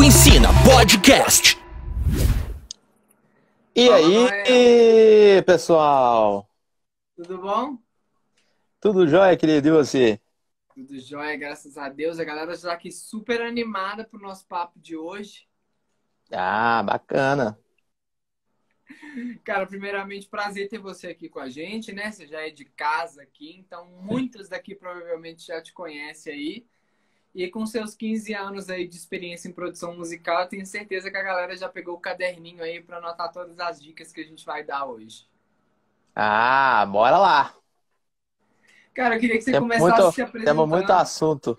Ensina Podcast. E aí, pessoal? Tudo bom? Tudo jóia, querido? E você? Tudo jóia, graças a Deus. A galera já está aqui super animada pro nosso papo de hoje. Ah, bacana. Cara, primeiramente, prazer ter você aqui com a gente, né? Você já é de casa aqui, então muitos daqui provavelmente já te conhecem aí. E com seus 15 anos aí de experiência em produção musical, eu tenho certeza que a galera já pegou o caderninho aí para anotar todas as dicas que a gente vai dar hoje. Ah, bora lá. Cara, eu queria que você Temos começasse se temos muito apresentando. assunto.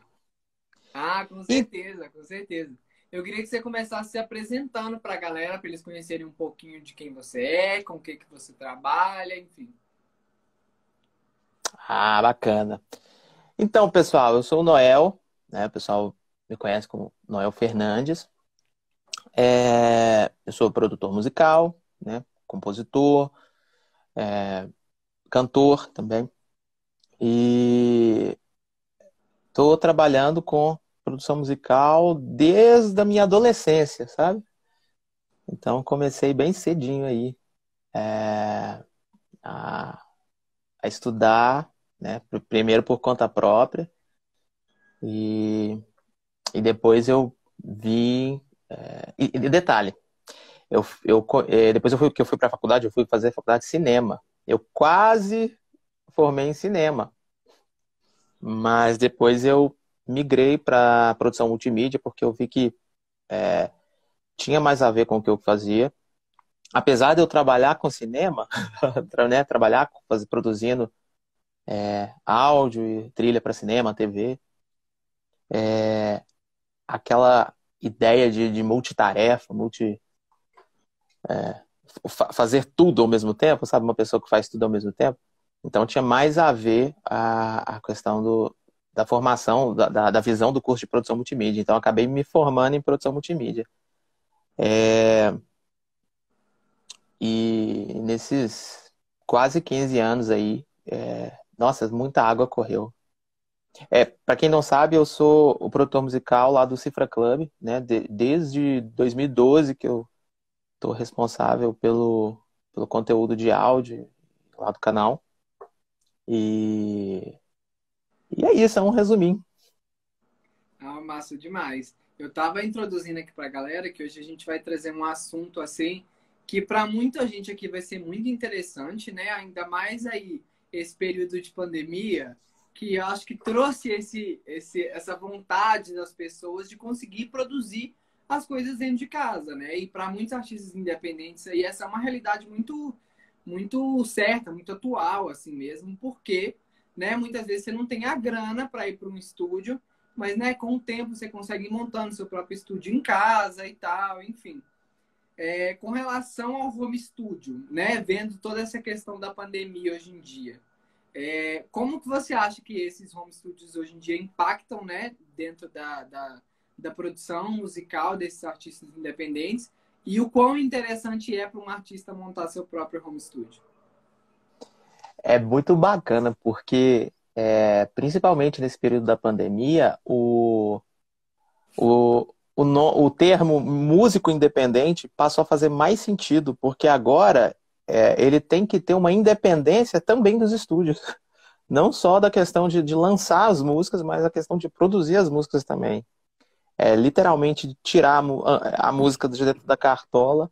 Ah, com E, certeza, com certeza. Eu queria que você começasse se apresentando para a galera, para eles conhecerem um pouquinho de quem você é, com o que que você trabalha, enfim. bacana. Então, pessoal, eu sou o Noel, né? O pessoal me conhece como Noel Fernandes. Eu sou produtor musical, né? Compositor, cantor também. E estou trabalhando com produção musical desde a minha adolescência, sabe? Então, comecei bem cedinho aí a, a estudar, né? Primeiro por conta própria e, e depois eu vim. E detalhe, depois que eu fui para a faculdade, eu fui fazer faculdade de cinema. Eu quase formei em cinema, mas depois eu migrei para produção multimídia porque eu vi que tinha mais a ver com o que eu fazia. Apesar de eu trabalhar com cinema, né, trabalhar produzindo áudio e trilha para cinema, TV, aquela ideia de multitarefa, fazer tudo ao mesmo tempo, sabe? Uma pessoa que faz tudo ao mesmo tempo. Então tinha mais a ver a questão da formação, da visão do curso de produção multimídia. Então eu acabei me formando em produção multimídia. E nesses quase 15 anos aí, nossa, muita água correu. Para quem não sabe, eu sou o produtor musical lá do Cifra Club, né? Desde 2012 que eu estou responsável pelo conteúdo de áudio lá do canal. E, e é isso, é um resuminho. Ah, massa demais. Eu tava introduzindo aqui pra galera que hoje a gente vai trazer um assunto assim que para muita gente aqui vai ser muito interessante, né? Ainda mais aí esse período de pandemia, que eu acho que trouxe essa vontade das pessoas de conseguir produzir as coisas dentro de casa, né? E para muitos artistas independentes aí essa é uma realidade muito certa, muito atual assim mesmo, porque, né, muitas vezes você não tem a grana para ir para um estúdio, mas, né, com o tempo você consegue ir montando seu próprio estúdio em casa e tal, enfim. Com relação ao home studio, né, vendo toda essa questão da pandemia hoje em dia, como que você acha que esses home studios hoje em dia impactam, né, dentro da produção musical desses artistas independentes e o quão interessante é para um artista montar seu próprio home studio? É muito bacana, porque principalmente nesse período da pandemia, o termo músico independente passou a fazer mais sentido, porque agora ele tem que ter uma independência também dos estúdios. Não só da questão de lançar as músicas, mas a questão de produzir as músicas também. Literalmente tirar a música de dentro da cartola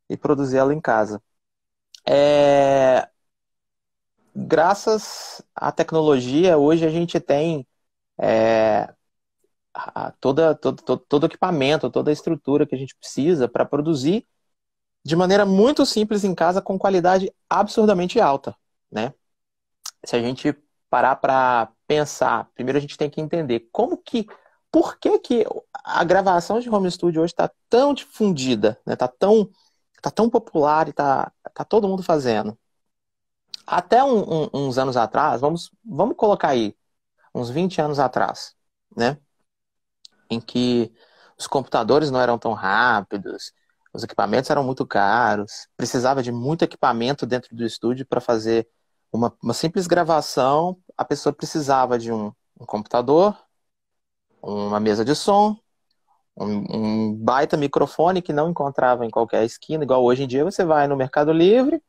e produzir ela em casa. Graças à tecnologia, hoje a gente tem todo o equipamento, toda a estrutura que a gente precisa para produzir de maneira muito simples em casa com qualidade absurdamente alta, né? Se a gente parar para pensar, primeiro a gente tem que entender por que a gravação de home studio hoje está tão difundida, né? Tá tão popular e tá todo mundo fazendo. Até uns anos atrás, vamos colocar aí, uns 20 anos atrás, né? Em que os computadores não eram tão rápidos, os equipamentos eram muito caros, precisava de muito equipamento dentro do estúdio para fazer uma simples gravação. A pessoa precisava de um computador, uma mesa de som, Um baita microfone que não encontrava em qualquer esquina, igual hoje em dia você vai no Mercado Livre,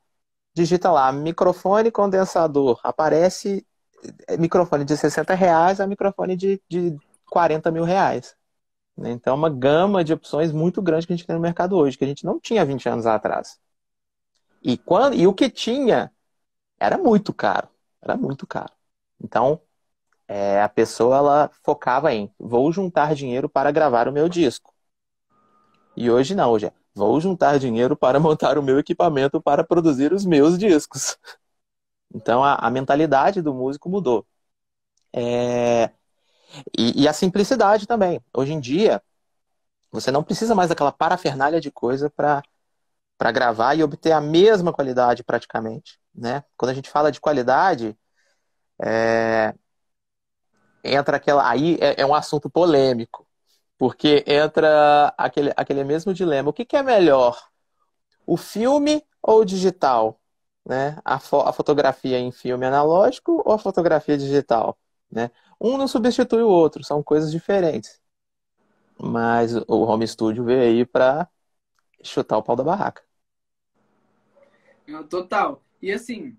digita lá, microfone condensador, aparece microfone de R$ 60 a microfone de R$ 40.000, né? Então, é uma gama de opções muito grande que a gente tem no mercado hoje, que a gente não tinha 20 anos atrás. E o que tinha era muito caro. Era muito caro. Então, a pessoa ela focava em vou juntar dinheiro para gravar o meu disco. E hoje não, hoje é vou juntar dinheiro para montar o meu equipamento para produzir os meus discos. Então, a mentalidade do músico mudou. E a simplicidade também. Hoje em dia, você não precisa mais daquela parafernália de coisa para gravar e obter a mesma qualidade praticamente, né? Quando a gente fala de qualidade, entra aquela... Aí é um assunto polêmico, porque entra aquele mesmo dilema. O que é melhor? O filme ou o digital? Né? A fotografia em filme analógico ou a fotografia digital? Né? Um não substitui o outro, são coisas diferentes. Mas o home studio veio aí para chutar o pau da barraca. Não, total. E assim,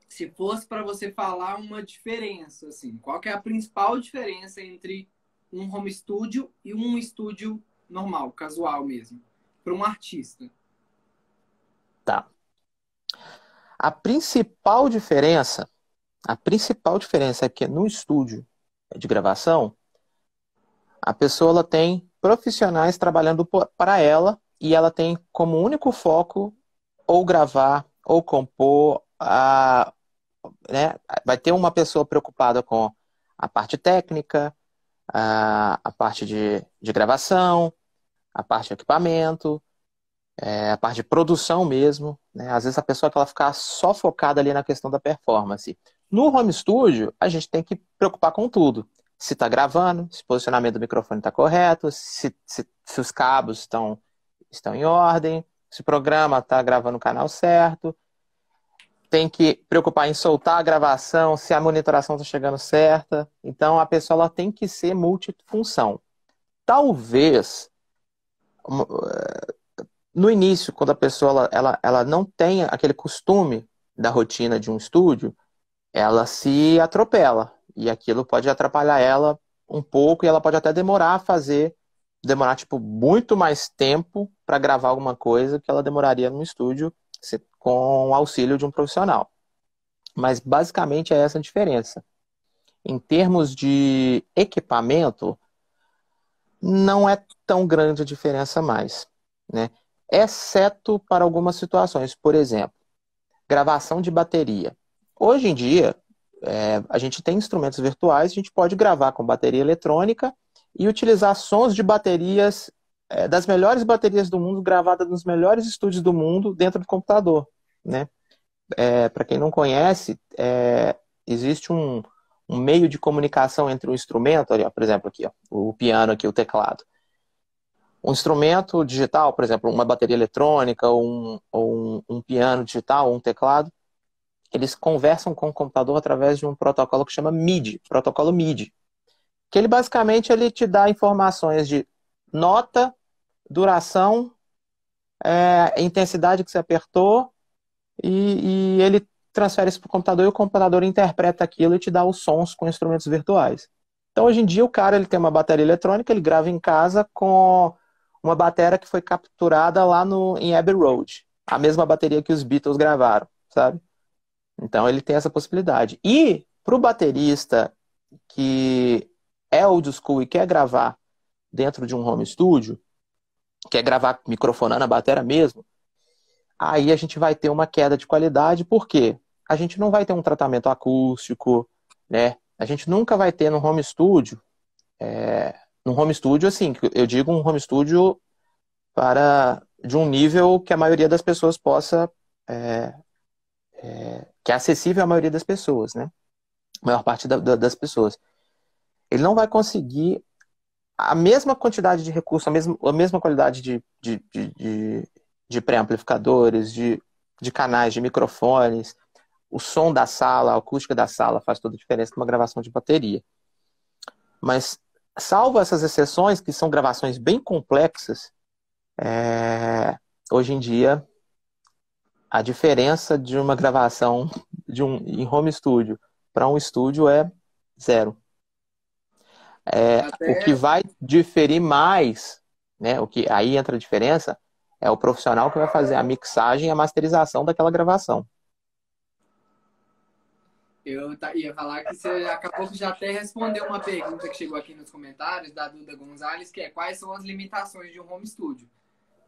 se fosse para você falar uma diferença, assim, qual que é a principal diferença entre um home studio e um estúdio normal, casual mesmo, para um artista? Tá. A principal diferença é que no estúdio de gravação, a pessoa ela tem profissionais trabalhando para ela e ela tem como único foco ou gravar ou compor, né? Vai ter uma pessoa preocupada com a parte técnica, a parte de gravação, a parte de equipamento, a parte de produção mesmo, né? Às vezes a pessoa que ela ficar só focada ali na questão da performance. No home studio, a gente tem que preocupar com tudo. Se está gravando, se o posicionamento do microfone está correto, se os cabos estão em ordem, se o programa está gravando o canal certo. Tem que preocupar em soltar a gravação, se a monitoração está chegando certa. Então, a pessoa ela tem que ser multifunção. Talvez, no início, quando a pessoa ela não tem aquele costume da rotina de um estúdio, ela se atropela. E aquilo pode atrapalhar ela um pouco e ela pode até demorar tipo, muito mais tempo para gravar alguma coisa que ela demoraria no estúdio com o auxílio de um profissional. Mas basicamente é essa a diferença. Em termos de equipamento, não é tão grande a diferença mais, né? Exceto para algumas situações. Por exemplo, gravação de bateria. Hoje em dia, a gente tem instrumentos virtuais, a gente pode gravar com bateria eletrônica e utilizar sons de baterias, das melhores baterias do mundo, gravadas nos melhores estúdios do mundo dentro do computador, né? Para quem não conhece, existe um meio de comunicação entre o instrumento, ali, ó, por exemplo, aqui, ó, o piano, aqui, o teclado. Um instrumento digital, por exemplo, uma bateria eletrônica, ou um piano digital, ou um teclado, eles conversam com o computador através de um protocolo que chama MIDI, protocolo MIDI, que ele basicamente ele te dá informações de nota, duração, intensidade que você apertou, e ele transfere isso para o computador e o computador interpreta aquilo e te dá os sons com instrumentos virtuais. Então, hoje em dia, o cara ele tem uma bateria eletrônica, ele grava em casa com uma bateria que foi capturada lá em Abbey Road. A mesma bateria que os Beatles gravaram, sabe? Então, ele tem essa possibilidade. E, para o baterista que é old school e quer gravar dentro de um home studio, quer gravar microfonando a bateria mesmo, aí a gente vai ter uma queda de qualidade, porque a gente não vai ter um tratamento acústico, né? A gente nunca vai ter no home studio, assim, eu digo um home studio de um nível que a maioria das pessoas possa, que é acessível à maioria das pessoas, né? A maior parte das pessoas. Ele não vai conseguir a mesma quantidade de recursos, a mesma qualidade de pré-amplificadores, de canais, de microfones, o som da sala, a acústica da sala faz toda a diferença numa gravação de bateria. Mas salvo essas exceções, que são gravações bem complexas, hoje em dia, a diferença de uma gravação em home studio para um estúdio é zero. O que Até, vai diferir mais, né, o que aí entra a diferença, é o profissional que vai fazer a mixagem e a masterização daquela gravação. ia falar que você acabou que já até respondeu uma pergunta que chegou aqui nos comentários da Duda Gonzalez, que é quais são as limitações de um home studio.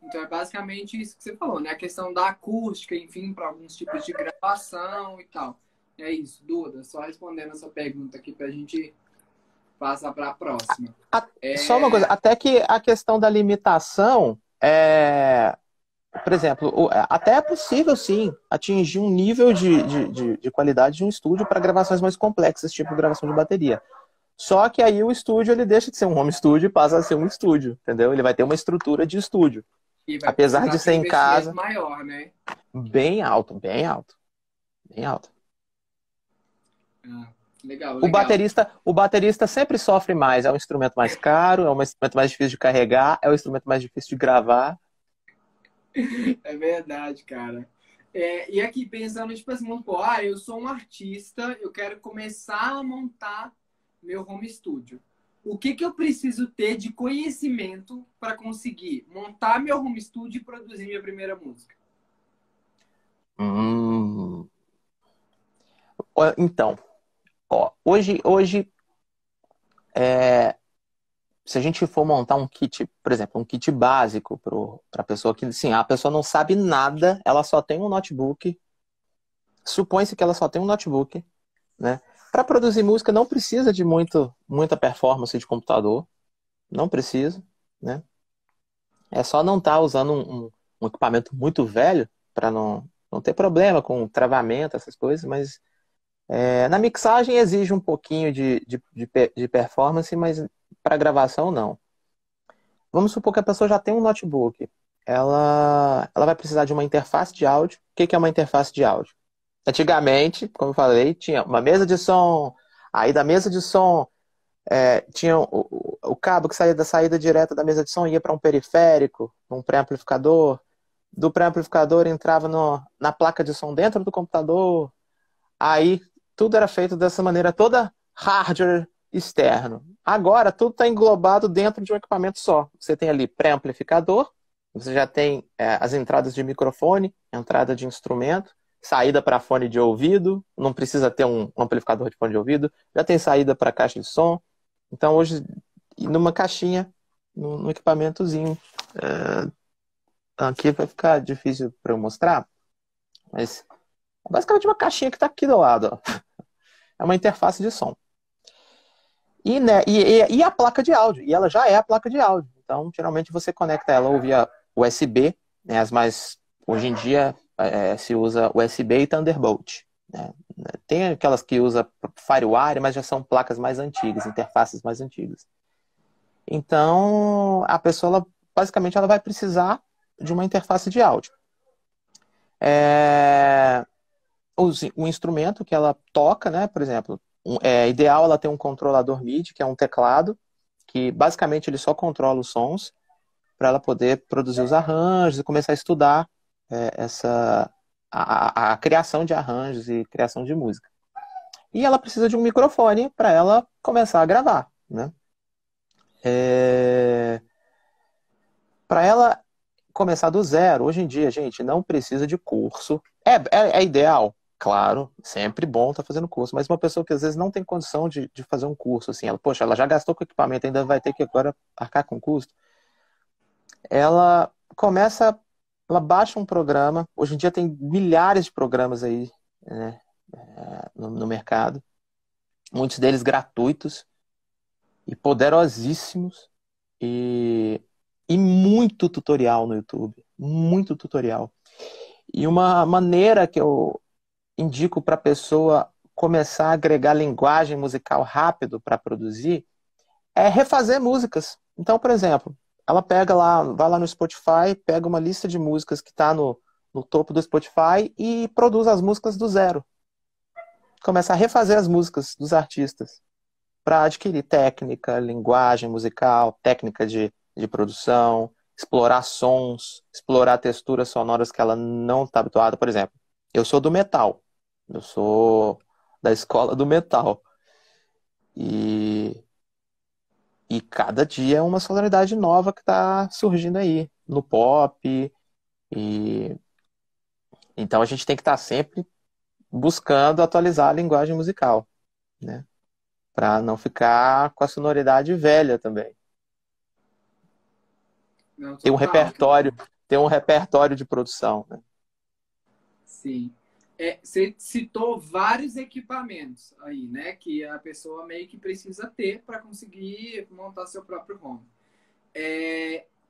Então é basicamente isso que você falou, né? A questão da acústica, enfim, para alguns tipos de gravação e tal. É isso, Duda, só respondendo essa pergunta aqui para a gente passar para a próxima. Só uma coisa, até que a questão da limitação por exemplo, até é possível, sim, atingir um nível de qualidade de um estúdio para gravações mais complexas, tipo gravação de bateria. Só que aí o estúdio ele deixa de ser um home studio e passa a ser um estúdio, entendeu? Ele vai ter uma estrutura de estúdio. E vai Apesar de ser um em casa, maior, né? bem alto, bem alto, bem alto. Legal, O baterista sempre sofre mais. É um instrumento mais caro, é um instrumento mais difícil de carregar, é um instrumento mais difícil de gravar. É verdade, cara. E aqui pensando, tipo assim, pô, eu sou um artista, eu quero começar a montar meu home studio. O que eu preciso ter de conhecimento para conseguir montar meu home studio e produzir minha primeira música? Então, hoje se a gente for montar um kit, por exemplo, um kit básico para a pessoa que, sim, a pessoa não sabe nada, ela só tem um notebook, supõe-se que ela só tem um notebook, né? Para produzir música não precisa de muita performance de computador, não precisa, né? É só não estar usando um equipamento muito velho para não ter problema com travamento, essas coisas, mas na mixagem exige um pouquinho de performance, mas para gravação não. Vamos supor que a pessoa já tem um notebook. Ela vai precisar de uma interface de áudio. O que é uma interface de áudio? Antigamente, como eu falei, tinha uma mesa de som. Aí da mesa de som tinha o cabo que saía da saída direta da mesa de som e ia para um periférico, um pré-amplificador. Do pré-amplificador entrava na placa de som dentro do computador. Aí tudo era feito dessa maneira toda hardware externo. Agora tudo está englobado dentro de um equipamento só. Você tem ali pré-amplificador, você já tem as entradas de microfone, entrada de instrumento, saída para fone de ouvido, não precisa ter um amplificador de fone de ouvido, já tem saída para caixa de som. Então hoje, numa caixinha, num equipamentozinho, aqui vai ficar difícil para eu mostrar, mas é basicamente uma caixinha que está aqui do lado. Ó. É uma interface de som. E a placa de áudio. E ela já é a placa de áudio. Então, geralmente você conecta ela ou via USB, né, hoje em dia se usa USB e Thunderbolt. Né? Tem aquelas que usa FireWire, mas já são placas mais antigas, interfaces mais antigas. Então, a pessoa, basicamente, ela vai precisar de uma interface de áudio. O instrumento que ela toca, né, por exemplo, é ideal ela ter um controlador MIDI, que é um teclado, que basicamente ele só controla os sons, para ela poder produzir os arranjos e começar a estudar a criação de arranjos e criação de música. E ela precisa de um microfone para ela começar a gravar, né? Para ela começar do zero, hoje em dia, gente, não precisa de curso. É ideal, claro, sempre bom estar fazendo curso, mas uma pessoa que às vezes não tem condição de fazer um curso, assim, ela já gastou com o equipamento, ainda vai ter que agora arcar com custo. Ela baixa um programa, hoje em dia tem milhares de programas aí, né, no mercado, muitos deles gratuitos e poderosíssimos e muito tutorial no YouTube, muito tutorial. E uma maneira que eu indico para a pessoa começar a agregar linguagem musical rápido para produzir é refazer músicas. Então, por exemplo, ela vai lá no Spotify, pega uma lista de músicas que está no topo do Spotify e produz as músicas do zero. Começa a refazer as músicas dos artistas. para adquirir técnica, linguagem musical, técnica de produção, explorar sons, explorar texturas sonoras que ela não está habituada. Por exemplo, eu sou do metal, eu sou da escola do metal. E, e cada dia é uma sonoridade nova que está surgindo aí, no pop. E então a gente tem que estar sempre buscando atualizar a linguagem musical, né? Para não ficar com a sonoridade velha também. Não, Ter um total, repertório, total. ter um repertório de produção, né? Sim. Você citou vários equipamentos aí, né? Que a pessoa meio que precisa ter para conseguir montar seu próprio home.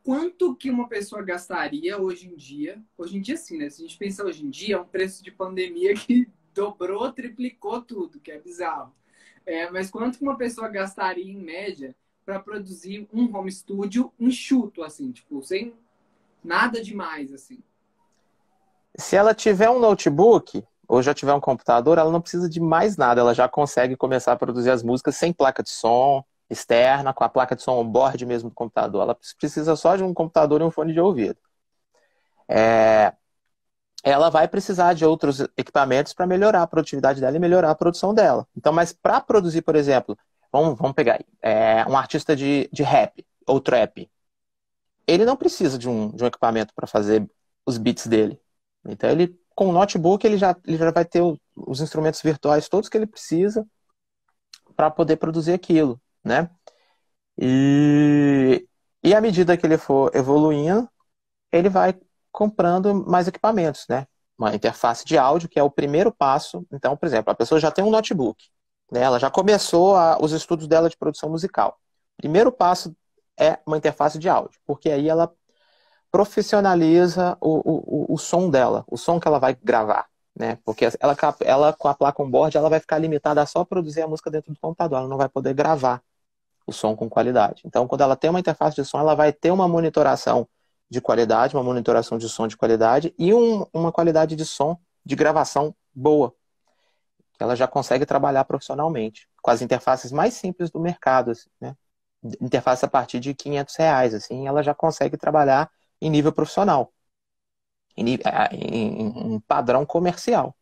Quanto que uma pessoa gastaria hoje em dia? Hoje em dia, sim, né? Se a gente pensar hoje em dia, é um preço de pandemia que dobrou, triplicou tudo, que é bizarro. Mas quanto que uma pessoa gastaria, em média, para produzir um home studio enxuto, assim, tipo, sem nada demais, assim? Se ela tiver um notebook ou já tiver um computador, ela não precisa de mais nada. Ela já consegue começar a produzir as músicas sem placa de som externa, com a placa de som on-board mesmo do computador. Ela precisa só de um computador e um fone de ouvido. Ela vai precisar de outros equipamentos para melhorar a produtividade dela e melhorar a produção dela. Então, mas para produzir, por exemplo, vamos pegar aí, um artista de rap ou trap. Ele não precisa de um equipamento para fazer os beats dele. Então, ele, com o notebook, ele já vai ter os instrumentos virtuais todos que ele precisa para poder produzir aquilo, né? E à medida que ele for evoluindo, ele vai comprando mais equipamentos, né? Uma interface de áudio, que é o primeiro passo. Então, por exemplo, a pessoa já tem um notebook, né? Ela já começou os estudos dela de produção musical. Primeiro passo é uma interface de áudio, porque aí ela profissionaliza o som dela, o som que ela vai gravar, né? Porque ela com a placa on-board, ela vai ficar limitada a só produzir a música dentro do computador, ela não vai poder gravar o som com qualidade. Então, quando ela tem uma interface de som, ela vai ter uma monitoração de qualidade, uma monitoração de som de qualidade e uma qualidade de som de gravação boa, que ela já consegue trabalhar profissionalmente, com as interfaces mais simples do mercado, assim, né? Interface a partir de R$ 500, assim, ela já consegue trabalhar em nível profissional, em padrão comercial.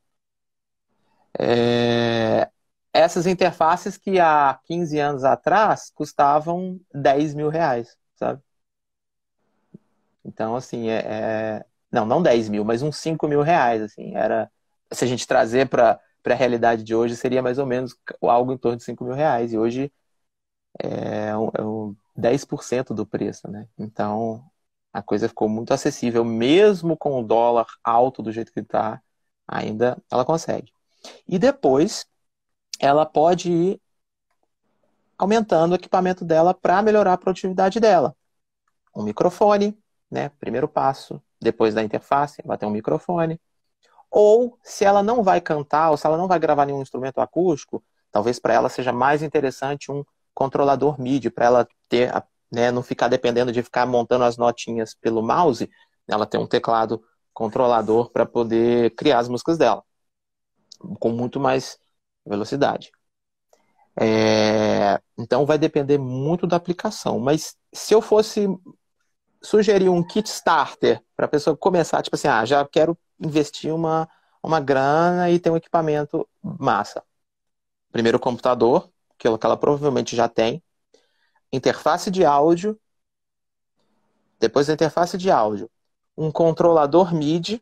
Essas interfaces que há 15 anos atrás custavam R$ 10.000, sabe? Então, assim, não 10 mil, mas uns R$ 5.000, assim, se a gente trazer para a realidade de hoje, seria mais ou menos algo em torno de R$ 5.000, e hoje é 10% do preço, né? Então, a coisa ficou muito acessível, mesmo com o dólar alto do jeito que está, ainda ela consegue. E depois, ela pode ir aumentando o equipamento dela para melhorar a produtividade dela. Um microfone, né? Primeiro passo. Depois da interface, ela tem um microfone. Ou, se ela não vai cantar, ou se ela não vai gravar nenhum instrumento acústico, talvez para ela seja mais interessante um controlador MIDI, para ela ter, né, não ficar dependendo de ficar montando as notinhas pelo mouse, ela tem um teclado controlador para poder criar as músicas dela, com muito mais velocidade. Então vai depender muito da aplicação. Mas se eu fosse sugerir um kit starter para a pessoa começar, tipo assim, já quero investir uma grana e ter um equipamento massa. Primeiro o computador, que ela provavelmente já tem, interface de áudio, depois da interface de áudio, um controlador MIDI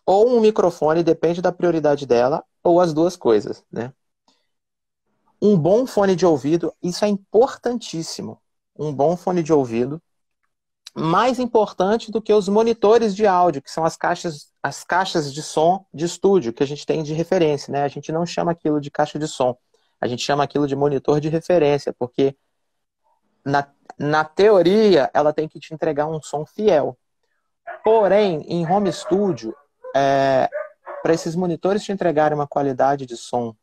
ou um microfone, depende da prioridade dela, ou as duas coisas, né? Um bom fone de ouvido, isso é importantíssimo. Um bom fone de ouvido, mais importante do que os monitores de áudio, que são as caixas de som de estúdio que a gente tem de referência, né? A gente não chama aquilo de caixa de som, a gente chama aquilo de monitor de referência, porque na teoria ela tem que te entregar um som fiel. Porém, em home studio, para esses monitores te entregarem uma qualidade de som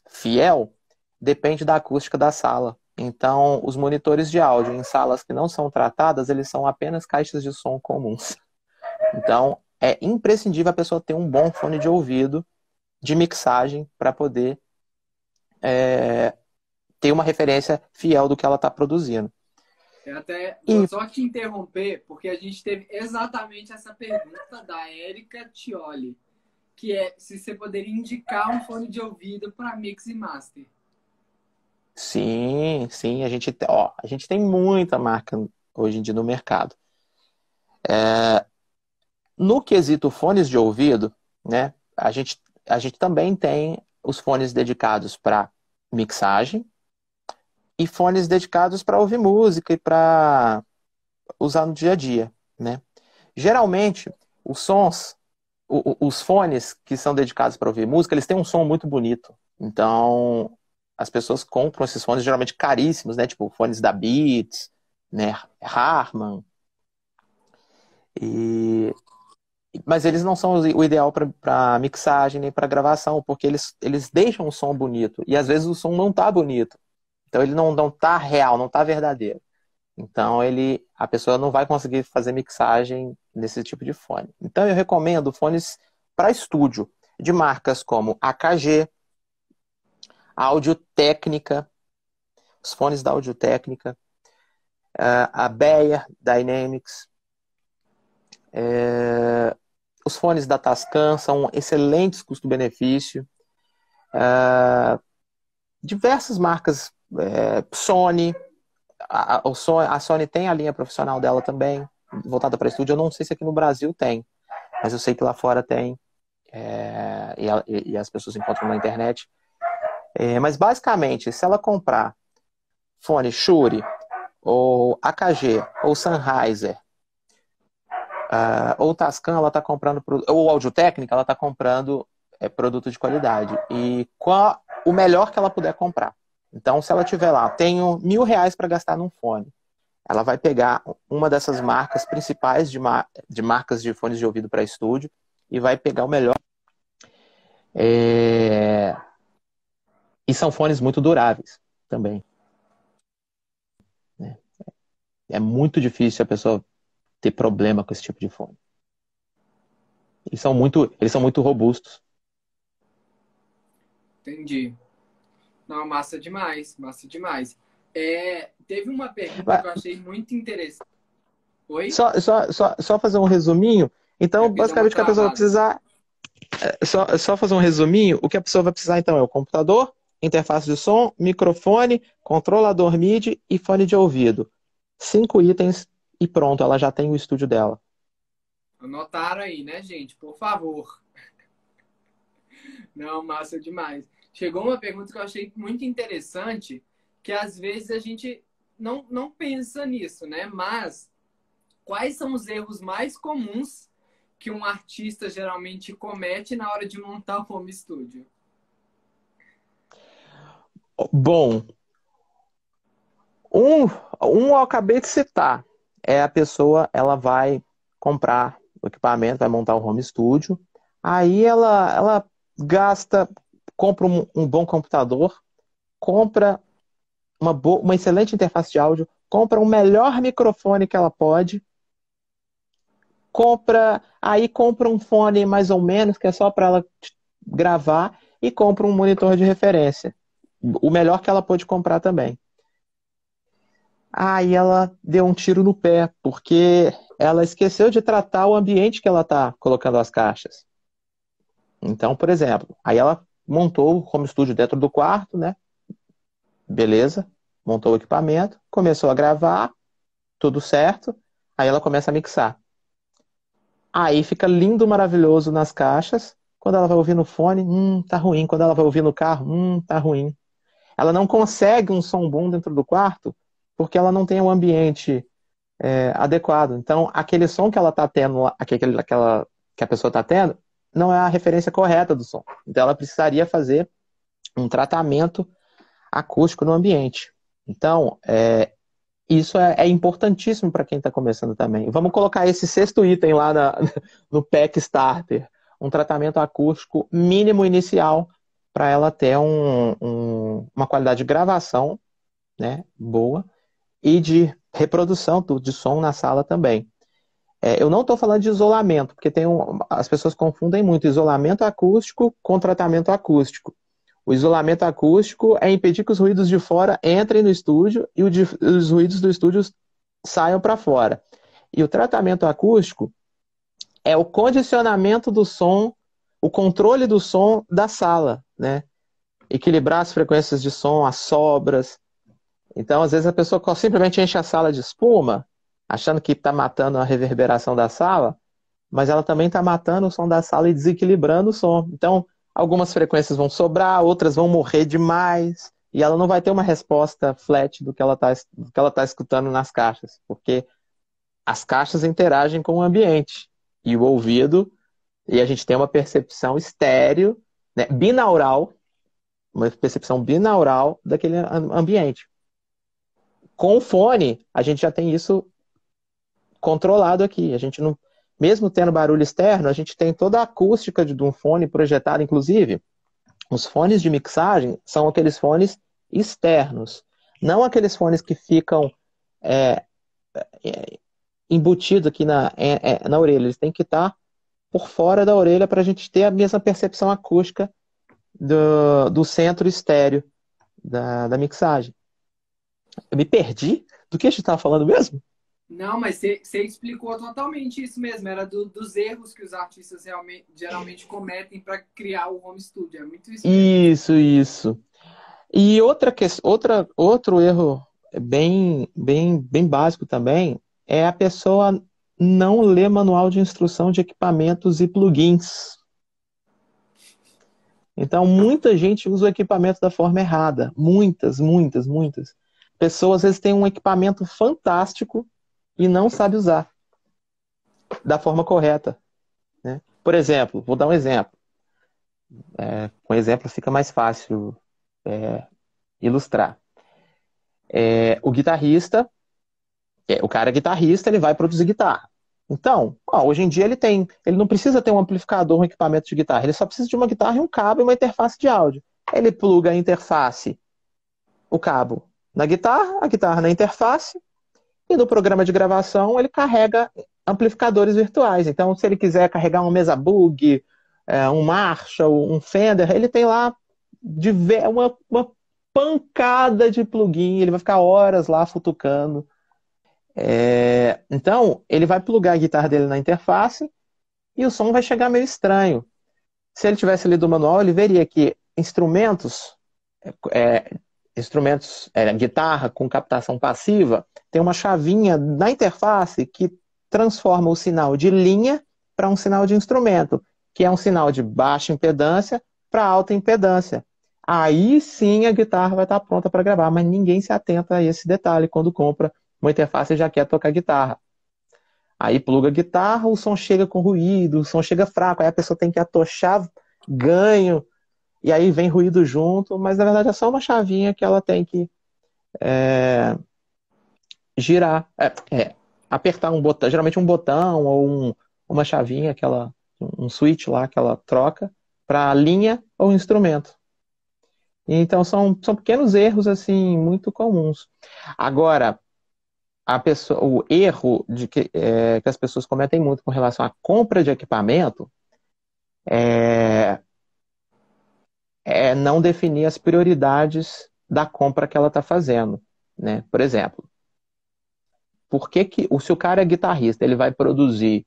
fiel, depende da acústica da sala. Então, os monitores de áudio em salas que não são tratadas, eles são apenas caixas de som comuns. Então, é imprescindível a pessoa ter um bom fone de ouvido de mixagem para poder ter uma referência fiel do que ela está produzindo. Eu até vou só te interromper, porque a gente teve exatamente essa pergunta da Érica Tioli, que é se você poderia indicar um fone de ouvido para mix e master. Sim, sim, a gente tem muita marca hoje em dia no mercado. No quesito fones de ouvido, né, a gente também tem os fones dedicados para mixagem e fones dedicados para ouvir música e para usar no dia a dia, né? Geralmente, os fones que são dedicados para ouvir música, eles têm um som muito bonito. Então, as pessoas compram esses fones geralmente caríssimos, né? Tipo, fones da Beats, né? Harman. Mas eles não são o ideal para mixagem nem para gravação, porque eles deixam um som bonito. E às vezes o som não tá bonito. Então ele não tá real, não tá verdadeiro. Então a pessoa não vai conseguir fazer mixagem nesse tipo de fone. Então eu recomendo fones para estúdio, de marcas como AKG, Audio-Técnica, os fones da Audio-Técnica, a Beyer Dynamics, os fones da Tascam são excelentes custo-benefício. Diversas marcas, Sony, a Sony tem a linha profissional dela também, voltada para estúdio. Eu não sei se aqui no Brasil tem, mas eu sei que lá fora tem. E as pessoas encontram na internet. Mas basicamente, se ela comprar fone Shure, ou AKG, ou Sennheiser, ou Tascam, ela está comprando, ou Audio-Técnica, ela está comprando produto de qualidade. E o melhor que ela puder comprar. Então, se ela tiver lá, tenho R$1.000 para gastar num fone, ela vai pegar uma dessas marcas principais de marcas de fones de ouvido para estúdio e vai pegar o melhor. E são fones muito duráveis também. Né? É muito difícil a pessoa ter problema com esse tipo de fone. Eles são muito robustos. Entendi. Não, massa demais, massa demais. Teve uma pergunta que eu achei muito interessante. Oi? Só fazer um resuminho. Então, basicamente, o que a pessoa vai precisar... Só fazer um resuminho. O que a pessoa vai precisar, então, é o computador, interface de som, microfone, controlador MIDI e fone de ouvido. 5 itens e pronto, ela já tem o estúdio dela. Anotaram aí, né, gente? Por favor. Não, massa demais. Chegou uma pergunta que eu achei muito interessante, que às vezes a gente não pensa nisso, né? Mas quais são os erros mais comuns que um artista geralmente comete na hora de montar o home studio? Bom, eu acabei de citar. A pessoa, ela vai comprar o equipamento, vai montar um home studio. Aí ela compra um bom computador, compra uma excelente interface de áudio, compra o melhor microfone que ela pode, compra um fone mais ou menos, que é só para ela gravar, e compra um monitor de referência. O melhor que ela pode comprar também. Aí ela deu um tiro no pé, porque ela esqueceu de tratar o ambiente que ela está colocando as caixas. Então, por exemplo, aí ela montou o home studio dentro do quarto, né? Beleza, montou o equipamento, começou a gravar, tudo certo, aí ela começa a mixar. Aí fica lindo, maravilhoso nas caixas. Quando ela vai ouvir no fone, tá ruim. Quando ela vai ouvir no carro, tá ruim. Ela não consegue um som bom dentro do quarto porque ela não tem um ambiente adequado. Então, aquele som que ela está tendo, que a pessoa está tendo, não é a referência correta do som. Então, ela precisaria fazer um tratamento acústico no ambiente. Então, isso é importantíssimo para quem está começando também. Vamos colocar esse 6º item lá no pack starter. Um tratamento acústico mínimo inicial para ela ter uma qualidade de gravação, né, boa, e de reprodução de som na sala também. Eu não estou falando de isolamento, porque as pessoas confundem muito isolamento acústico com tratamento acústico. O isolamento acústico é impedir que os ruídos de fora entrem no estúdio e os ruídos do estúdio saiam para fora. E o tratamento acústico é o condicionamento do som, o controle do som da sala, né? Equilibrar as frequências de som, as sobras. Então, às vezes, a pessoa simplesmente enche a sala de espuma, achando que está matando a reverberação da sala, mas ela também está matando o som da sala e desequilibrando o som. Então, algumas frequências vão sobrar, outras vão morrer demais, e ela não vai ter uma resposta flat do que ela tá escutando nas caixas, porque as caixas interagem com o ambiente, e o ouvido, e a gente tem uma percepção estéreo, né, binaural, uma percepção binaural daquele ambiente. Com o fone, a gente já tem isso controlado aqui. A gente não, mesmo tendo barulho externo, a gente tem toda a acústica de um fone projetado. Inclusive, os fones de mixagem são aqueles fones externos, não aqueles fones que ficam embutidos aqui na orelha. Eles têm que estar por fora da orelha para a gente ter a mesma percepção acústica do centro estéreo da mixagem. Eu me perdi? Do que a gente estava falando mesmo? Não, mas você explicou totalmente isso mesmo. Era dos erros que os artistas geralmente cometem para criar o home studio. É muito isso mesmo. Isso. E outro erro bem básico também é a pessoa não ler manual de instrução de equipamentos e plugins. Então, muita gente usa o equipamento da forma errada. Muitas. Pessoas, às vezes, têm um equipamento fantástico e não sabe usar da forma correta, né? Por exemplo, vou dar um exemplo. Com exemplo fica mais fácil ilustrar. O guitarrista, o cara guitarrista, ele vai produzir guitarra. Então, hoje em dia ele não precisa ter um amplificador, um equipamento de guitarra, ele só precisa de uma guitarra e um cabo e uma interface de áudio. Ele pluga a interface, o cabo na guitarra, a guitarra na interface, e no programa de gravação ele carrega amplificadores virtuais. Então, se ele quiser carregar um Mesa Bug, um Marshall, um Fender, ele tem lá uma pancada de plugin, ele vai ficar horas lá futucando. Então, ele vai plugar a guitarra dele na interface e o som vai chegar meio estranho. Se ele tivesse lido o manual, ele veria que instrumentos, guitarra com captação passiva, tem uma chavinha na interface que transforma o sinal de linha para um sinal de instrumento, que é um sinal de baixa impedância para alta impedância. Aí sim a guitarra vai estar pronta para gravar, mas ninguém se atenta a esse detalhe quando compra uma interface e já quer tocar guitarra. Aí pluga a guitarra, o som chega com ruído, o som chega fraco, aí a pessoa tem que atochar ganho, e aí vem ruído junto, mas na verdade é só uma chavinha que ela tem que girar, apertar um botão, geralmente um botão ou uma chavinha, um switch lá que ela troca para linha ou instrumento. Então são pequenos erros assim muito comuns. Agora, o erro que as pessoas cometem muito com relação à compra de equipamento é não definir as prioridades da compra que ela está fazendo, né? Por exemplo, se o cara é guitarrista, ele vai produzir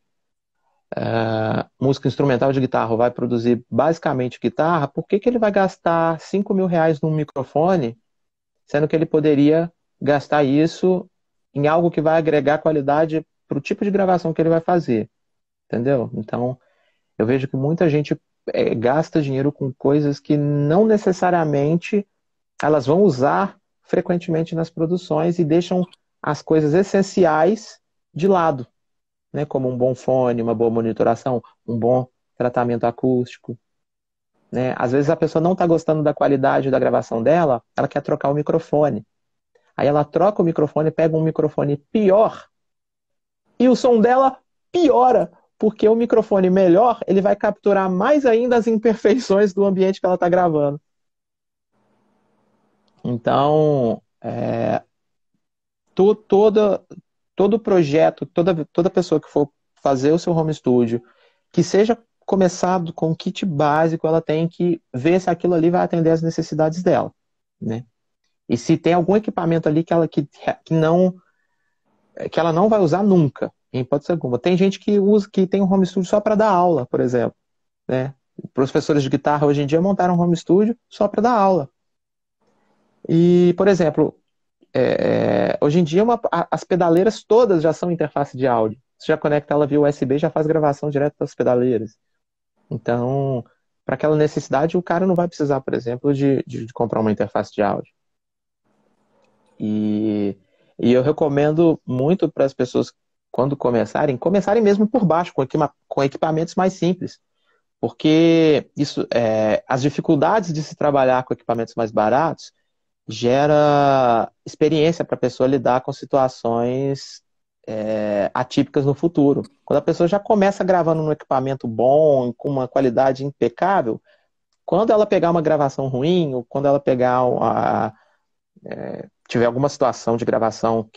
música instrumental de guitarra, ou vai produzir basicamente guitarra, por que ele vai gastar R$5.000 num microfone, sendo que ele poderia gastar isso em algo que vai agregar qualidade para o tipo de gravação que ele vai fazer? Entendeu? Então, eu vejo que muita gente gasta dinheiro com coisas que não necessariamente elas vão usar frequentemente nas produções e deixam as coisas essenciais de lado, né? Como um bom fone, uma boa monitoração, um bom tratamento acústico, né? Às vezes a pessoa não está gostando da qualidade da gravação dela, ela quer trocar o microfone. Aí ela troca o microfone, pega um microfone pior e o som dela piora, porque o microfone melhor, ele vai capturar mais ainda as imperfeições do ambiente que ela está gravando. Então, todo projeto, toda pessoa que for fazer o seu home studio, que seja começar com o kit básico, ela tem que ver se aquilo ali vai atender às necessidades dela, né? E se tem algum equipamento ali que ela não vai usar nunca, em hipótese alguma. Tem gente que tem um home studio só para dar aula, por exemplo, né? Professores de guitarra hoje em dia montaram um home studio só para dar aula. E, por exemplo, hoje em dia as pedaleiras todas já são interface de áudio. Você já conecta ela via USB e já faz gravação direto das pedaleiras. Então, para aquela necessidade, o cara não vai precisar, por exemplo, de comprar uma interface de áudio. E eu recomendo muito para as pessoas, quando começarem mesmo por baixo, com equipamentos mais simples. Porque as dificuldades de se trabalhar com equipamentos mais baratos gera experiência para a pessoa lidar com situações atípicas no futuro. Quando a pessoa já começa gravando num equipamento bom, com uma qualidade impecável, quando ela pegar uma gravação ruim, ou quando ela tiver alguma situação de gravação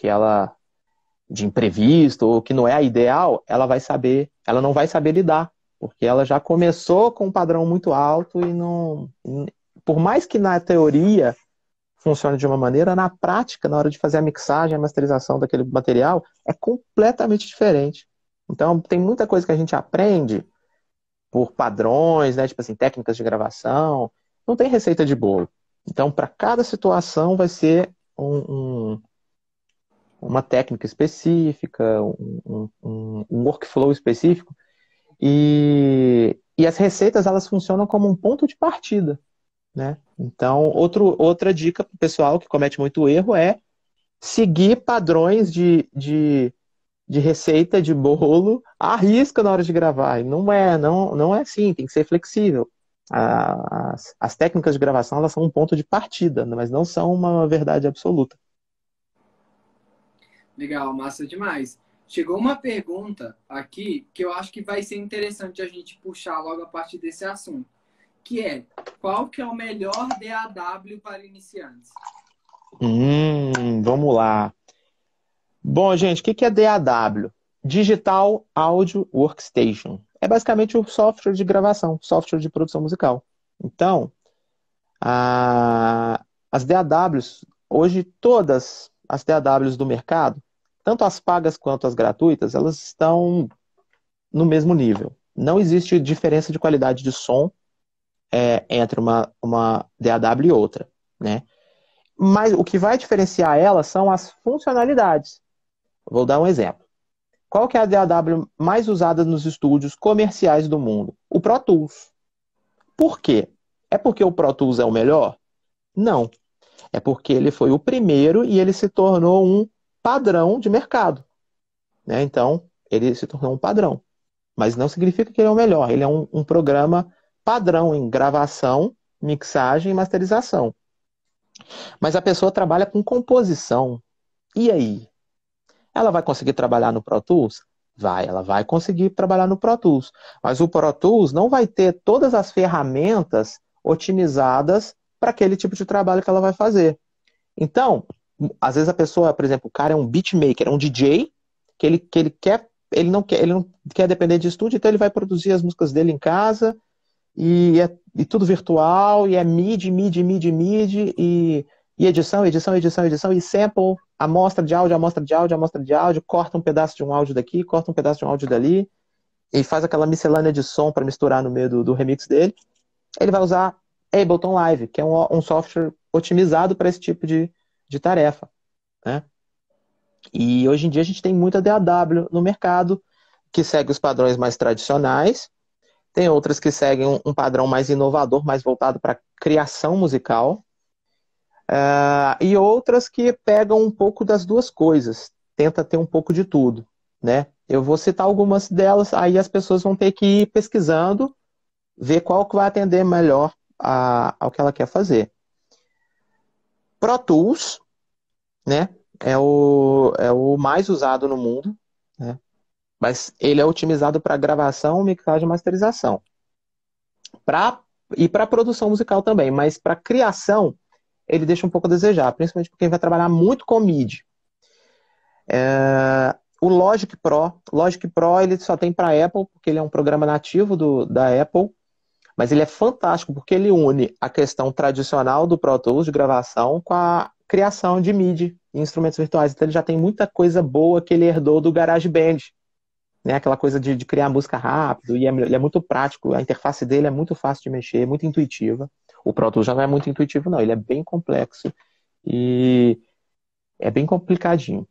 de imprevisto, ou que não é a ideal, ela não vai saber lidar, porque ela já começou com um padrão muito alto e não, por mais que na teoria funcione de uma maneira, na prática, na hora de fazer a mixagem, a masterização daquele material, é completamente diferente. Então, tem muita coisa que a gente aprende por padrões, né? Tipo assim, técnicas de gravação. Não tem receita de bolo. Então, para cada situação vai ser uma técnica específica, um workflow específico. E as receitas, elas funcionam como um ponto de partida, né? Então, outra dica para o pessoal que comete muito erro é seguir padrões de receita de bolo à risca na hora de gravar. E não é assim, tem que ser flexível. As técnicas de gravação, elas são um ponto de partida, mas não são uma verdade absoluta. Legal, massa demais. Chegou uma pergunta aqui que eu acho que vai ser interessante a gente puxar logo a partir desse assunto, que é: qual que é o melhor DAW para iniciantes? Vamos lá. Bom, gente, o que é DAW? Digital Audio Workstation. É basicamente o software de gravação, software de produção musical. Então, as DAWs, hoje todas as DAWs do mercado, tanto as pagas quanto as gratuitas, elas estão no mesmo nível. Não existe diferença de qualidade de som entre uma DAW e outra, né? Mas o que vai diferenciar elas são as funcionalidades. Vou dar um exemplo. Qual que é a DAW mais usada nos estúdios comerciais do mundo? O Pro Tools. Por quê? É porque o Pro Tools é o melhor? Não. É porque ele foi o primeiro e ele se tornou um padrão de mercado, né? Então, ele se tornou um padrão. Mas não significa que ele é o melhor. Ele é um programa padrão em gravação, mixagem e masterização. Mas a pessoa trabalha com composição. E aí? Ela vai conseguir trabalhar no Pro Tools? Ela vai conseguir trabalhar no Pro Tools. Mas o Pro Tools não vai ter todas as ferramentas otimizadas para aquele tipo de trabalho que ela vai fazer. Então, às vezes a pessoa, por exemplo, o cara é um beatmaker, é um DJ, ele não quer depender de estúdio, então ele vai produzir as músicas dele em casa, e tudo virtual, e é MIDI, e edição, e sample, amostra de áudio, corta um pedaço de um áudio daqui, corta um pedaço de um áudio dali, e faz aquela miscelânea de som para misturar no meio do remix dele. Ele vai usar Ableton Live, que é um software otimizado para esse tipo de tarefa, né? E hoje em dia a gente tem muita DAW no mercado, que segue os padrões mais tradicionais. Tem outras que seguem um padrão mais inovador, mais voltado para criação musical. E outras que pegam um pouco das duas coisas. Tenta ter um pouco de tudo, né? Eu vou citar algumas delas, aí as pessoas vão ter que ir pesquisando, ver qual que vai atender melhor ao que ela quer fazer. Pro Tools, né? É o mais usado no mundo, né? Mas ele é otimizado para gravação, mixagem e masterização. E para produção musical também, mas para criação ele deixa um pouco a desejar, principalmente porque ele vai trabalhar muito com MIDI. o Logic Pro ele só tem para Apple, porque ele é um programa nativo da Apple, mas ele é fantástico, porque ele une a questão tradicional do Pro Tools de gravação com a criação de MIDI em instrumentos virtuais. Então ele já tem muita coisa boa que ele herdou do GarageBand, né? Aquela coisa de criar música rápido, e ele é muito prático, a interface dele é muito fácil de mexer, muito intuitiva. O Pro Tools já não é muito intuitivo, não, ele é bem complexo e é bem complicadinho.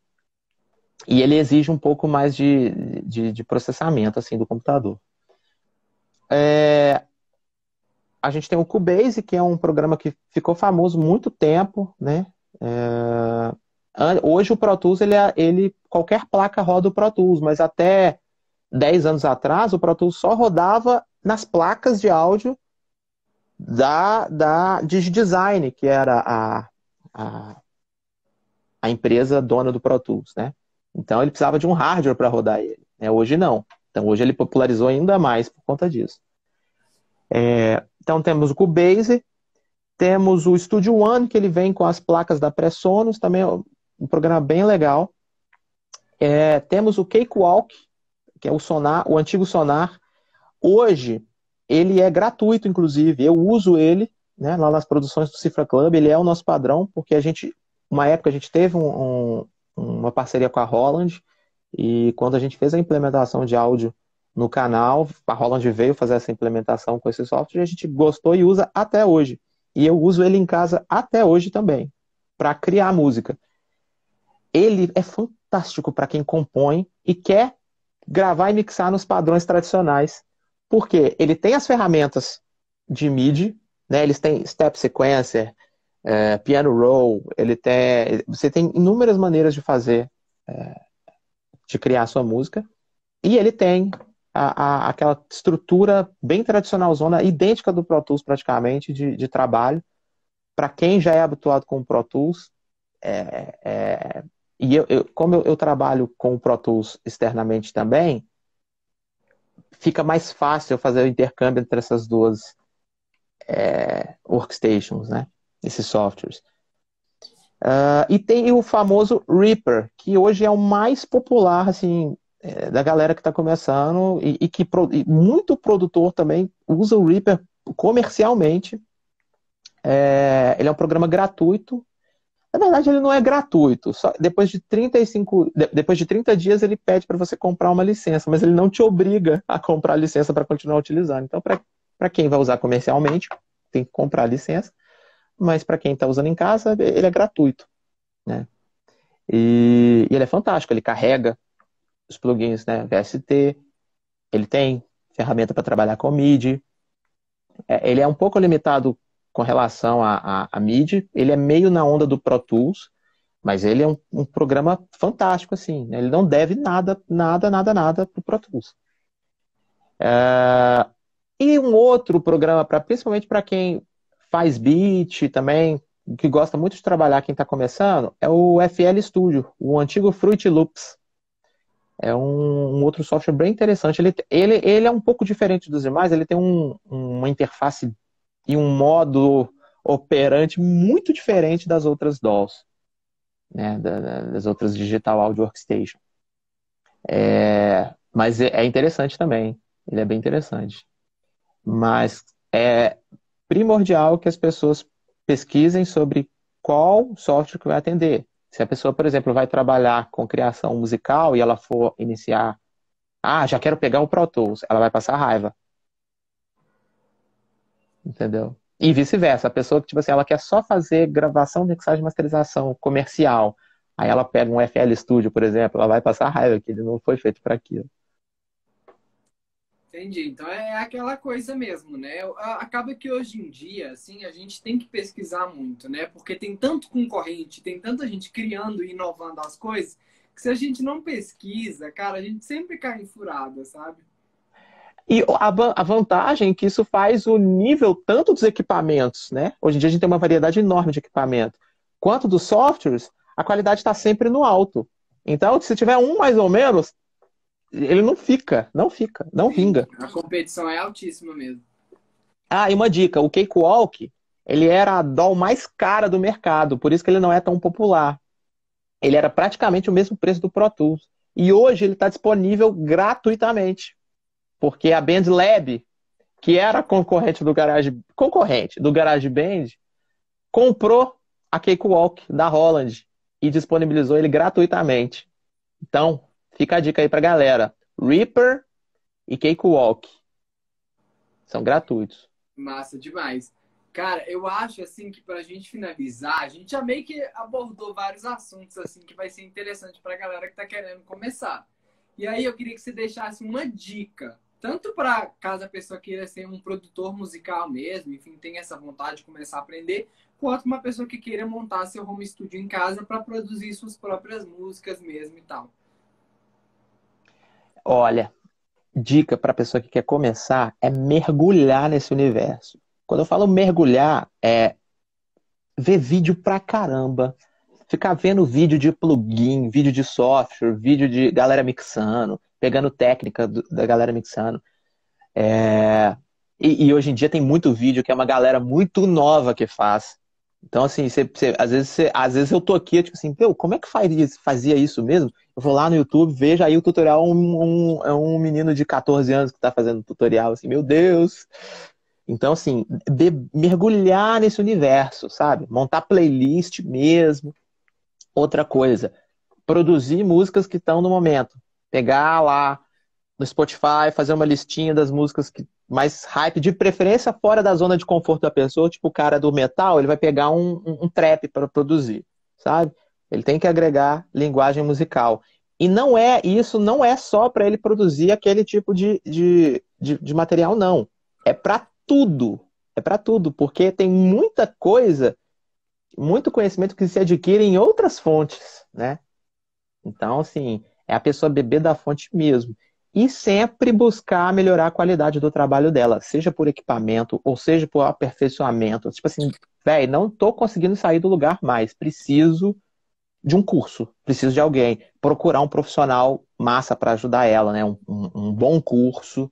E ele exige um pouco mais de processamento assim, do computador. A gente tem o Cubase, que é um programa que ficou famoso muito tempo, né? Hoje o Pro Tools, qualquer placa roda o Pro Tools, mas até 10 anos atrás o Pro Tools só rodava nas placas de áudio da DigiDesign, que era a empresa dona do Pro Tools, né? Então ele precisava de um hardware para rodar ele, né? Hoje não. Então hoje ele popularizou ainda mais por conta disso. Então temos o Cubase, temos o Studio One, que ele vem com as placas da PreSonus, também é um programa bem legal. Temos o Cakewalk, que é o antigo Sonar. Hoje ele é gratuito, inclusive. Eu uso ele, né, lá nas produções do Cifra Club. Ele é o nosso padrão, porque uma época a gente teve uma parceria com a Roland, e quando a gente fez a implementação de áudio no canal, a Roland veio fazer essa implementação com esse software e a gente gostou e usa até hoje. E eu uso ele em casa até hoje também, para criar música. Ele é fantástico para quem compõe e quer gravar e mixar nos padrões tradicionais. Porque ele tem as ferramentas de MIDI, né? Eles têm Step Sequencer, Piano Roll, você tem inúmeras maneiras de fazer, de criar a sua música. E ele tem aquela estrutura bem tradicionalzona, idêntica do Pro Tools praticamente, de trabalho. Para quem já é habituado com o Pro Tools, como eu trabalho com o Pro Tools externamente também, fica mais fácil eu fazer o intercâmbio entre essas duas workstations, né? Esses softwares. E tem o famoso Reaper, que hoje é o mais popular, assim, da galera que está começando, e muito produtor também usa o Reaper comercialmente. Ele é um programa gratuito. Na verdade, ele não é gratuito. Só depois de 30 dias, ele pede para você comprar uma licença, mas ele não te obriga a comprar a licença para continuar utilizando. Então, para quem vai usar comercialmente, tem que comprar a licença, mas para quem está usando em casa, ele é gratuito, né? E ele é fantástico, ele carrega os plugins, né, VST, ele tem ferramenta para trabalhar com MIDI, ele é um pouco limitado com relação a MIDI, ele é meio na onda do Pro Tools, mas ele é um programa fantástico, assim, né? Ele não deve nada pro Pro Tools. E um outro programa, principalmente para quem faz beat também, que gosta muito de trabalhar, quem está começando, é o FL Studio, o antigo Fruity Loops. É um outro software bem interessante. Ele é um pouco diferente dos demais, ele tem uma interface e um modo operante muito diferente das outras DAWs, né, das outras Digital Audio Workstation. Mas é interessante também, ele é bem interessante. Mas é primordial que as pessoas pesquisem sobre qual software que vai atender. Se a pessoa, por exemplo, vai trabalhar com criação musical e ela for iniciar, já quero pegar o Pro Tools, ela vai passar raiva. Entendeu? E vice-versa, a pessoa que, tipo assim, ela quer só fazer gravação, mixagem, masterização comercial, aí ela pega um FL Studio, por exemplo, ela vai passar raiva, que ele não foi feito para aquilo. Entendi. Então é aquela coisa mesmo, né? Acaba que hoje em dia, assim, a gente tem que pesquisar muito, né? Porque tem tanto concorrente, tem tanta gente criando e inovando as coisas, que se a gente não pesquisa, cara, a gente sempre cai em furada, sabe? E a vantagem é que isso faz o nível tanto dos equipamentos, né? Hoje em dia a gente tem uma variedade enorme de equipamento, quanto dos softwares, a qualidade está sempre no alto. Então, se tiver um mais ou menos, ele não vinga. A competição é altíssima mesmo. E uma dica, o Cakewalk, ele era a DAW mais cara do mercado, por isso que ele não é tão popular. Ele era praticamente o mesmo preço do Pro Tools. E hoje ele está disponível gratuitamente, porque a BandLab, que era concorrente do GarageBand, comprou a Cakewalk da Holland e disponibilizou ele gratuitamente. Então, fica a dica aí pra galera. Reaper e Cakewalk são gratuitos. Massa demais. Cara, eu acho assim que pra gente finalizar, a gente já meio que abordou vários assuntos assim que vai ser interessante pra galera que tá querendo começar. E aí eu queria que você deixasse uma dica, tanto para caso a pessoa queira ser um produtor musical mesmo, enfim, tem essa vontade de começar a aprender, quanto uma pessoa que queira montar seu home studio em casa para produzir suas próprias músicas mesmo e tal. Olha, dica para pessoa que quer começar é mergulhar nesse universo. Quando eu falo mergulhar, é ver vídeo pra caramba. Ficar vendo vídeo de plugin, vídeo de software, vídeo de galera mixando, pegando técnica da galera mixando. E hoje em dia tem muito vídeo que é uma galera muito nova que faz. Então, assim, às vezes eu tô aqui, tipo assim, como é que fazia isso mesmo? Eu vou lá no YouTube, vejo aí o tutorial, é um menino de 14 anos que tá fazendo tutorial, assim, meu Deus! Então, assim, mergulhar nesse universo, sabe? Montar playlist mesmo. Outra coisa, produzir músicas que estão no momento. Pegar lá no Spotify, fazer uma listinha das músicas que mais hype, de preferência fora da zona de conforto da pessoa, tipo o cara do metal, ele vai pegar um trap para produzir, sabe? Ele tem que agregar linguagem musical. E isso não é só para ele produzir aquele tipo de material, não. É para tudo. É para tudo, porque tem muita coisa, muito conhecimento que se adquire em outras fontes, né? Então, assim, é a pessoa beber da fonte mesmo. E sempre buscar melhorar a qualidade do trabalho dela, seja por equipamento ou seja por aperfeiçoamento. Tipo assim, velho, não tô conseguindo sair do lugar mais, preciso de um curso, preciso de alguém. Procurar um profissional massa para ajudar ela, né? Um bom curso,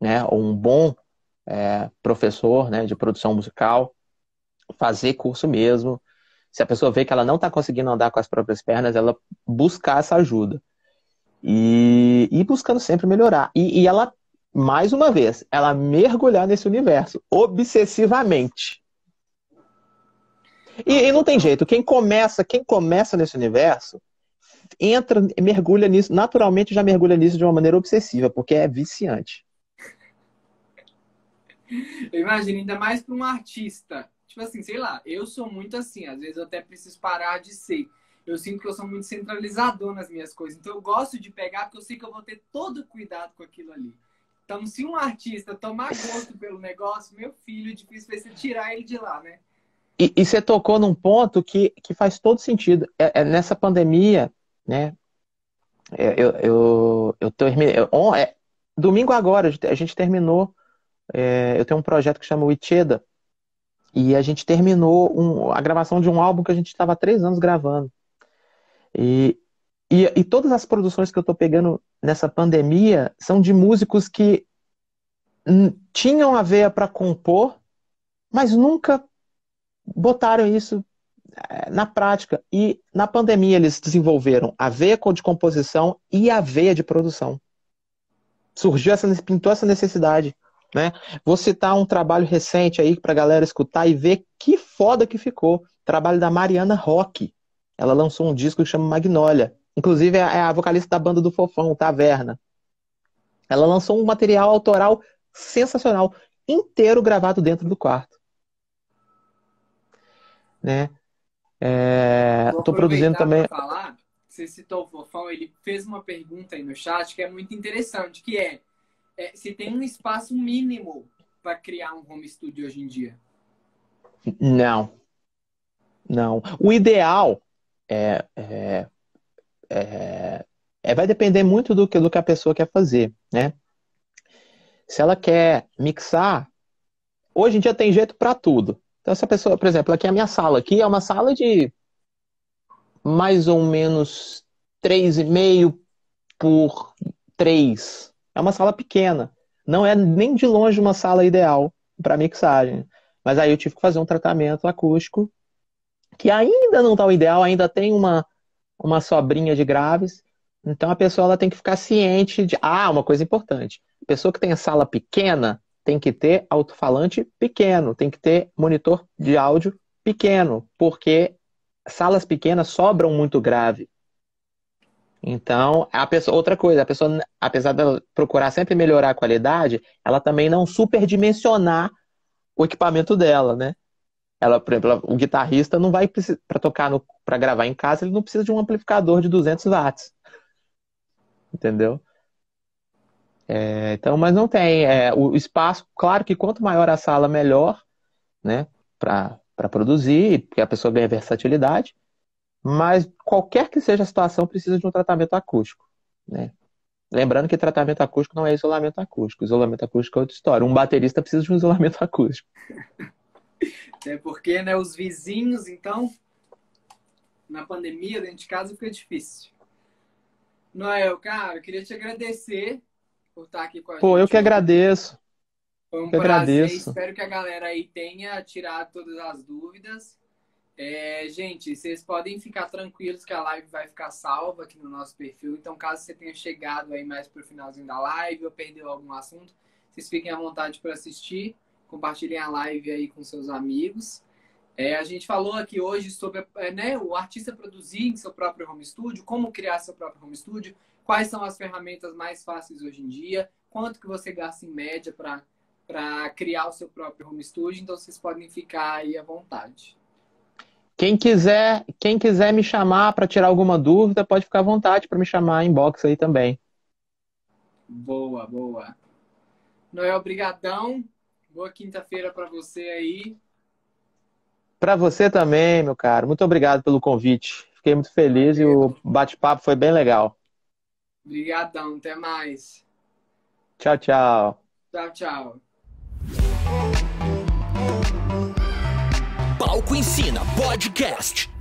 né? Ou um bom professor, né, de produção musical, fazer curso mesmo. Se a pessoa vê que ela não está conseguindo andar com as próprias pernas, ela buscar essa ajuda. E buscando sempre melhorar. E ela, mais uma vez, ela mergulhar nesse universo, obsessivamente. E não tem jeito, quem começa nesse universo, mergulha nisso, naturalmente já mergulha nisso de uma maneira obsessiva, porque é viciante. Eu imagino, ainda mais para um artista. Tipo assim, sei lá, eu sou muito assim, às vezes eu até preciso parar de ser. Eu sinto que eu sou muito centralizador nas minhas coisas. Então eu gosto de pegar porque eu sei que eu vou ter todo o cuidado com aquilo ali. Então, se um artista tomar gosto pelo negócio, meu filho, difícil vai ser tirar ele de lá, né? E você tocou num ponto que faz todo sentido. Nessa pandemia, né? Eu terminei. Domingo agora, a gente terminou. Eu tenho um projeto que chama o Icheda. E a gente terminou a gravação de um álbum que a gente estava há 3 anos gravando. E todas as produções que eu estou pegando nessa pandemia são de músicos que tinham a veia para compor, mas nunca botaram isso na prática. E na pandemia eles desenvolveram a veia de composição e a veia de produção. Pintou essa necessidade. Né? Vou citar um trabalho recente aí para a galera escutar e ver que foda que ficou. Trabalho da Mariana Roque. Ela lançou um disco que chama Magnólia. Inclusive é a vocalista da banda do Fofão, Taverna. Ela lançou um material autoral sensacional, inteiro gravado dentro do quarto. Né? Estou produzindo também. Falar, você citou o Fofão, ele fez uma pergunta aí no chat que é muito interessante, que é se tem um espaço mínimo para criar um home studio hoje em dia. Não. O ideal vai depender muito do que a pessoa quer fazer, né? Se ela quer mixar, hoje em dia tem jeito para tudo. Então, essa pessoa, por exemplo, aqui a minha sala aqui é uma sala de mais ou menos 3,5 por 3. É uma sala pequena. Não é nem de longe uma sala ideal para mixagem. Mas aí eu tive que fazer um tratamento acústico que ainda não está o ideal, ainda tem uma sobrinha de graves, Então a pessoa ela tem que ficar ciente de, uma coisa importante. A pessoa que tem sala pequena tem que ter alto-falante pequeno, tem que ter monitor de áudio pequeno, porque salas pequenas sobram muito grave. Então, outra coisa, a pessoa, apesar de procurar sempre melhorar a qualidade, ela também não superdimensionar o equipamento dela, né? Ela, por exemplo, o guitarrista não vai precisar, para tocar, para gravar em casa, ele não precisa de um amplificador de 200 watts, entendeu? Então, mas não tem. O espaço, claro que quanto maior a sala, melhor, né? Para produzir, porque a pessoa ganha versatilidade. Mas qualquer que seja a situação, precisa de um tratamento acústico, né? Lembrando que tratamento acústico não é isolamento acústico. Isolamento acústico é outra história. Um baterista precisa de um isolamento acústico. Até porque, né, os vizinhos, então, na pandemia, dentro de casa, fica difícil. Noel, cara, eu queria te agradecer por estar aqui com a gente. Pô, eu que agradeço. Foi um prazer. Espero que a galera aí tenha tirado todas as dúvidas. Gente, vocês podem ficar tranquilos que a live vai ficar salva aqui no nosso perfil. Então, caso você tenha chegado aí mais pro finalzinho da live ou perdeu algum assunto, vocês fiquem à vontade para assistir. Compartilhem a live aí com seus amigos. A gente falou aqui hoje sobre o artista produzir em seu próprio home studio, como criar seu próprio home studio, quais são as ferramentas mais fáceis hoje em dia, quanto que você gasta em média para criar o seu próprio home studio. Então, vocês podem ficar aí à vontade. Quem quiser me chamar para tirar alguma dúvida, pode ficar à vontade para me chamar inbox aí também. Boa, boa. Noel, brigadão. Boa quinta-feira para você aí. Para você também, meu caro. Muito obrigado pelo convite. Fiquei muito feliz. Valeu. E o bate-papo foi bem legal. Obrigadão. Até mais. Tchau, tchau. Tchau, tchau. Palco Ensina Podcast.